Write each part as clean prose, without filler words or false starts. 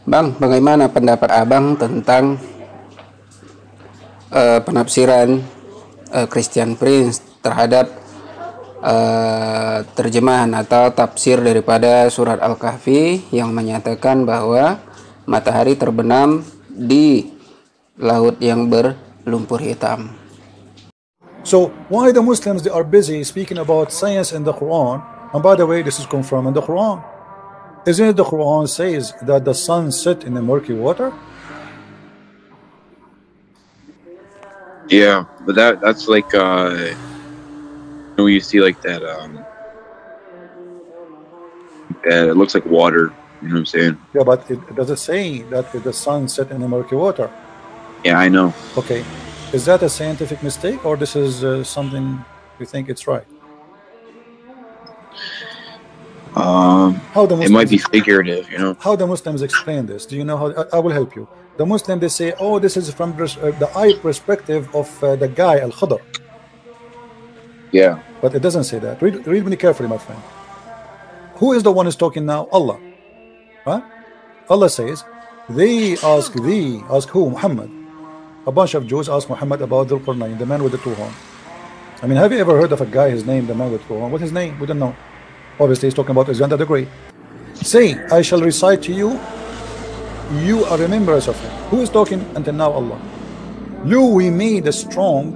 Bang, bagaimana pendapat Abang tentang penafsiran Christian Prince terhadap terjemahan atau tafsir daripada surat Al-Kahfi yang menyatakan bahwa matahari terbenam di laut yang berlumpur hitam? So why the Muslims, they are busy speaking about science in the Quran? And by the way, this is confirmed in the Quran. Isn't it the Quran says that the sun set in the murky water? Yeah, but that's like when you see like that that it looks like water, you know what I'm saying? Yeah, but it does it say that the sun set in the murky water? Yeah, I know. Okay, is that a scientific mistake, or this is something you think it's right? How the Muslims, it might be figurative, you know. How the Muslims explain this? Do you know how? I will help you. The Muslims, they say, oh, this is from the eye perspective of the guy Al-Khadr. Yeah. But it doesn't say that. Read me carefully, my friend. Who is the one who's talking now? Allah. Huh? Allah says, they ask thee, ask who? Muhammad. A bunch of Jews ask Muhammad about Dhul Qarnayn, the man with the two horns. I mean, have you ever heard of a guy, his name, the man with two horns? What's his name? We don't know. Obviously, he's talking about Alexander the Great. Say, I shall recite to you, you are remembrance of him. Who is talking until now? Allah. You, we made a strong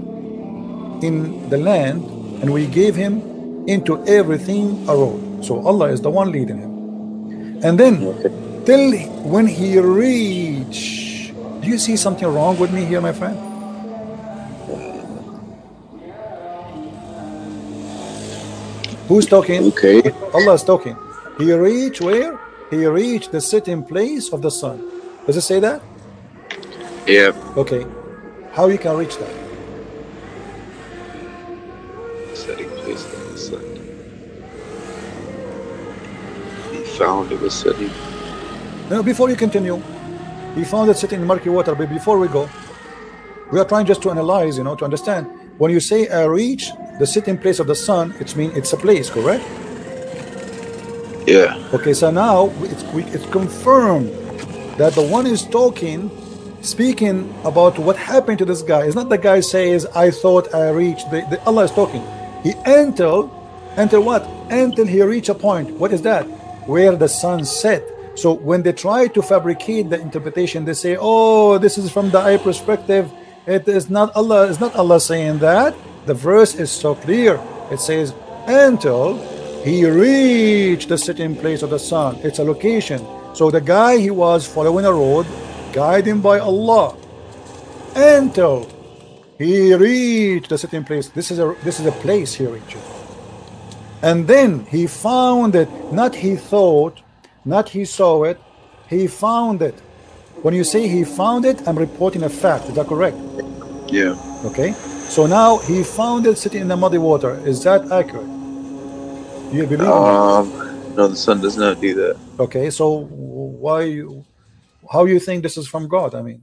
in the land, and we gave him into everything a road. So Allah is the one leading him. And then, till when he reached, do you see something wrong with me here, my friend? Who's talking? Okay. Allah is talking. He reached where? He reached the sitting place of the sun. Does it say that? Yeah. Okay. How you can reach that? Setting place of the sun. He found it was setting. No, before you continue, he found it sitting in murky water. But before we go, we are trying just to analyze, you know, to understand. When you say reach the sitting place of the sun, it means it's a place, correct? Yeah. Okay, so now it's confirmed that the one is talking, speaking about what happened to this guy. It's not the guy says, I thought I reached. Allah is talking. He until what? Until he reached a point. What is that? Where the sun set. So when they try to fabricate the interpretation, they say, oh, this is from the eye perspective. It is not Allah. It's not Allah saying that. The verse is so clear. It says, until he reached the sitting place of the sun. It's a location. So the guy, he was following a road, guided by Allah, until he reached the sitting place. This is a place he reached. And then he found it. Not he thought, not he saw it. He found it. When you say he found it, I'm reporting a fact. Is that correct? Yeah. Okay. So now he found it sitting in the muddy water. Is that accurate? Do you believe no, the sun does not do that. Okay, so how you think this is from God? I mean,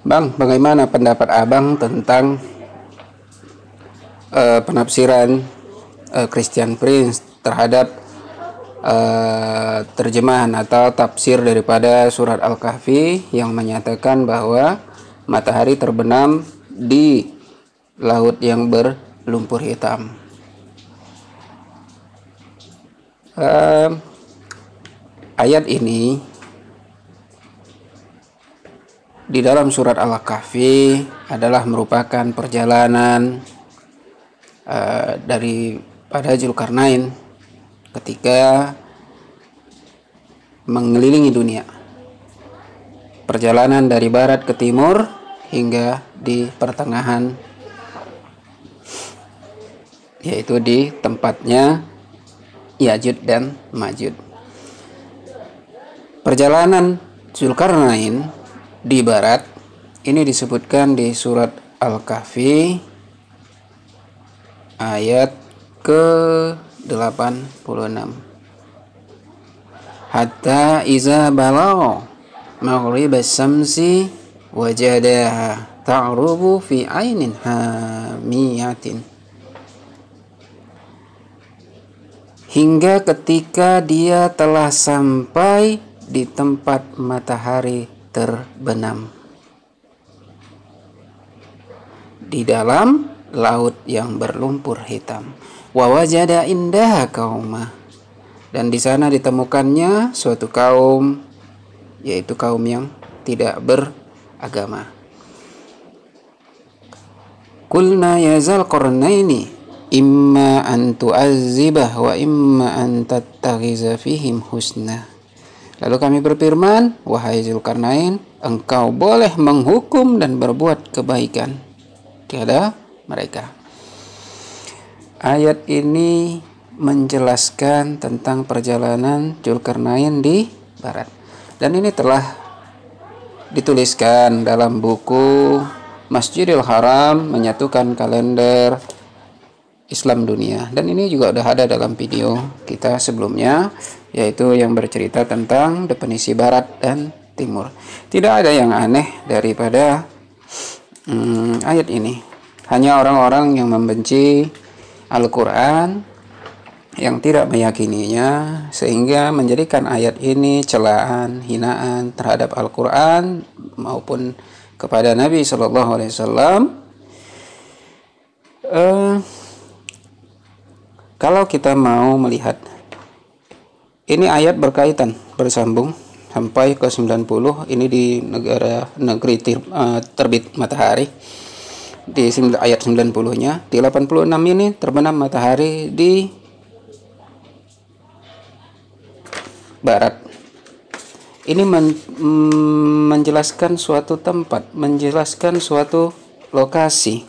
Bang, bagaimana pendapat Abang tentang penafsiran Christian Prince terhadap terjemahan atau tafsir daripada surat Al-Kahfi yang menyatakan bahwa matahari terbenam di laut yang berlumpur hitam? Ayat ini di dalam surat Al-Kahfi adalah merupakan perjalanan daripada Dzulkarnain ketika mengelilingi dunia. Perjalanan dari barat ke timur hingga di pertengahan, yaitu di tempatnya Ya'juj dan Ma'juj. Perjalanan Dzulkarnain di barat ini disebutkan di surat Al-Kahfi ayat ke-86. Hatta iza balagha maghribas samsi wajadaha ta'rubu fi ainin hamiyatin. hingga ketika dia telah sampai di tempat matahari terbenam di dalam laut yang berlumpur hitam. Wa wajada indaha qauma, dan di sana ditemukannya suatu kaum, yaitu kaum yang tidak beragama. Qulna ya Dzulqarnaini imma an tu'azzibah wa imma an tattakhiza fihim husna. Lalu kami berfirman, wahai Dzulqarnain, engkau boleh menghukum dan berbuat kebaikan kepada mereka. Ayat ini menjelaskan tentang perjalanan Dzulqarnain di barat. Dan ini telah dituliskan dalam buku Masjidil Haram Menyatukan Kalender Islam Dunia. Dan ini juga udah ada dalam video kita sebelumnya, yaitu yang bercerita tentang definisi barat dan timur. Tidak ada yang aneh daripada ayat ini. Hanya orang-orang yang membenci Al-Quran, yang tidak meyakininya, sehingga menjadikan ayat ini celaan, hinaan terhadap Al-Quran maupun kepada Nabi SAW. Kalau kita mau melihat, ini ayat berkaitan, bersambung sampai ke 90. Ini di negeri terbit matahari, di ayat 90-nya. Di 86 ini terbenam matahari di barat. Ini menjelaskan suatu tempat, menjelaskan suatu lokasi.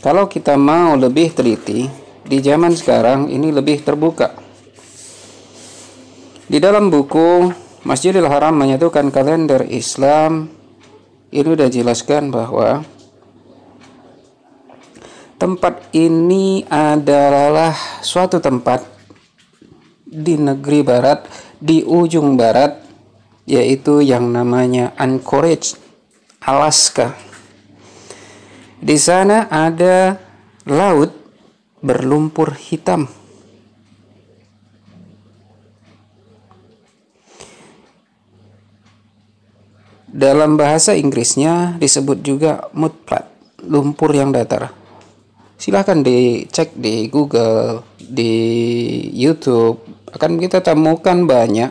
Kalau kita mau lebih teliti, di zaman sekarang ini lebih terbuka. Di dalam buku Masjidil Haram Menyatukan Kalender Islam, ini sudah jelaskan bahwa tempat ini adalah suatu tempat di negeri barat, di ujung barat, yaitu yang namanya Anchorage, Alaska. Di sana ada laut berlumpur hitam. Dalam bahasa Inggrisnya disebut juga mudflat, lumpur yang datar. Silahkan dicek di Google, di YouTube, akan kita temukan banyak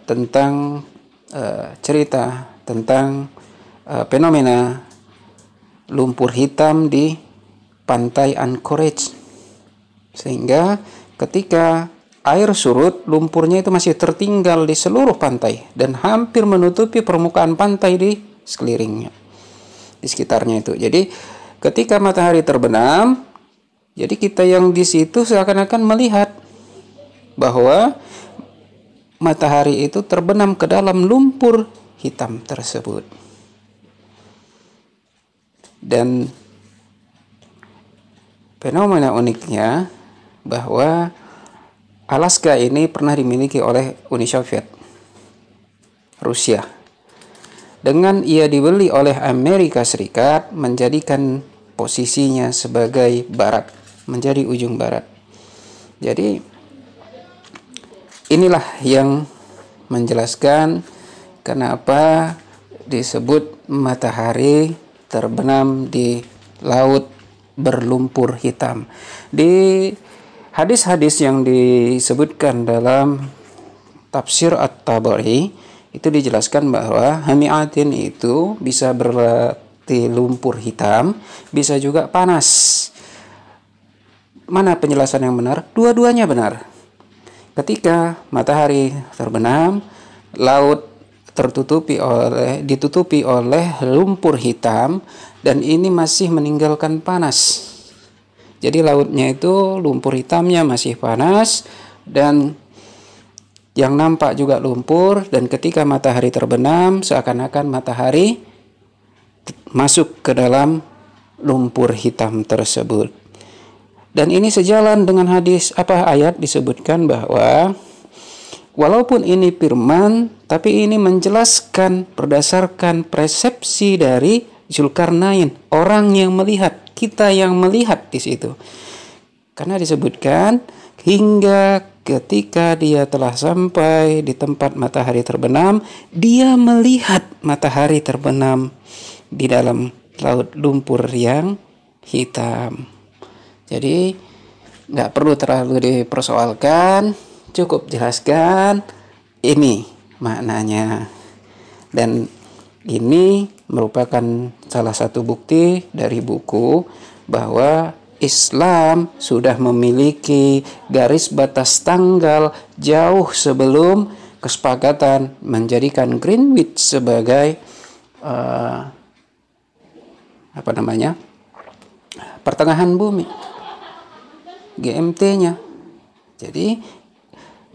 tentang cerita tentang fenomena lumpur hitam di pantai Anchorage, sehingga ketika air surut, lumpurnya itu masih tertinggal di seluruh pantai dan hampir menutupi permukaan pantai di sekelilingnya, di sekitarnya itu. Jadi ketika matahari terbenam, jadi kita yang di situ seakan-akan melihat bahwa matahari itu terbenam ke dalam lumpur hitam tersebut. Dan fenomena uniknya bahwa Alaska ini pernah dimiliki oleh Uni Soviet, Rusia. Dengan ia dibeli oleh Amerika Serikat, menjadikan posisinya sebagai barat, menjadi ujung barat. Jadi inilah yang menjelaskan kenapa disebut matahari terbenam di laut berlumpur hitam. Di hadis-hadis yang disebutkan dalam tafsir At-Tabari itu dijelaskan bahwa hamiatin itu bisa berarti lumpur hitam, bisa juga panas. Mana penjelasan yang benar? Dua-duanya benar. Ketika matahari terbenam, laut ditutupi oleh lumpur hitam, dan ini masih meninggalkan panas. Jadi lautnya itu lumpur hitamnya masih panas dan yang nampak juga lumpur, dan ketika matahari terbenam seakan-akan matahari masuk ke dalam lumpur hitam tersebut. Dan ini sejalan dengan ayat disebutkan bahwa walaupun ini firman, tapi ini menjelaskan berdasarkan persepsi dari Dzulqarnain, orang yang melihat, kita yang melihat di situ. Karena disebutkan hingga ketika dia telah sampai di tempat matahari terbenam, dia melihat matahari terbenam di dalam laut lumpur yang hitam. Jadi nggak perlu terlalu dipersoalkan, cukup jelaskan ini maknanya. Dan ini merupakan salah satu bukti dari buku bahwa Islam sudah memiliki garis batas tanggal jauh sebelum kesepakatan menjadikan Greenwich sebagai pertengahan bumi, GMT-nya. Jadi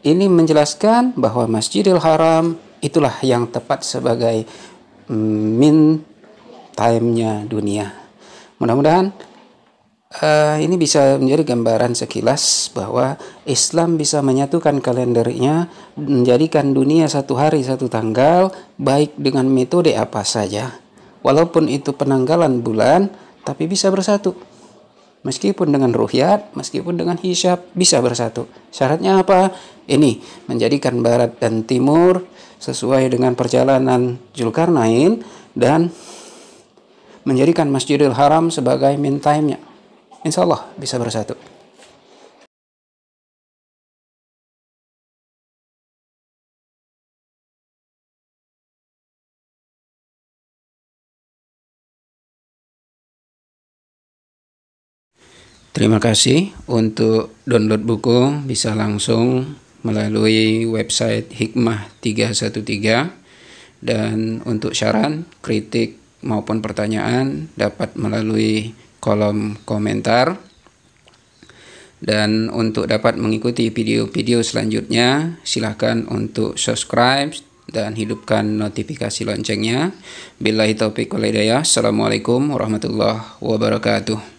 ini menjelaskan bahwa Masjidil Haram itulah yang tepat sebagai mean time-nya dunia. Mudah-mudahan ini bisa menjadi gambaran sekilas bahwa Islam bisa menyatukan kalendernya, menjadikan dunia satu hari satu tanggal, baik dengan metode apa saja. Walaupun itu penanggalan bulan, tapi bisa bersatu. Meskipun dengan ruhyat, meskipun dengan hisab, bisa bersatu. Syaratnya apa? Ini menjadikan barat dan timur sesuai dengan perjalanan Zulkarnain dan menjadikan Masjidil Haram sebagai mean time-nya. Insya Allah bisa bersatu. Terima kasih. Untuk download buku bisa langsung melalui website Hikmah 313, dan untuk saran, kritik maupun pertanyaan dapat melalui kolom komentar. Dan untuk dapat mengikuti video-video selanjutnya, silakan untuk subscribe dan hidupkan notifikasi loncengnya. Billahi taufiq wal hidayah. Assalamualaikum warahmatullahi wabarakatuh.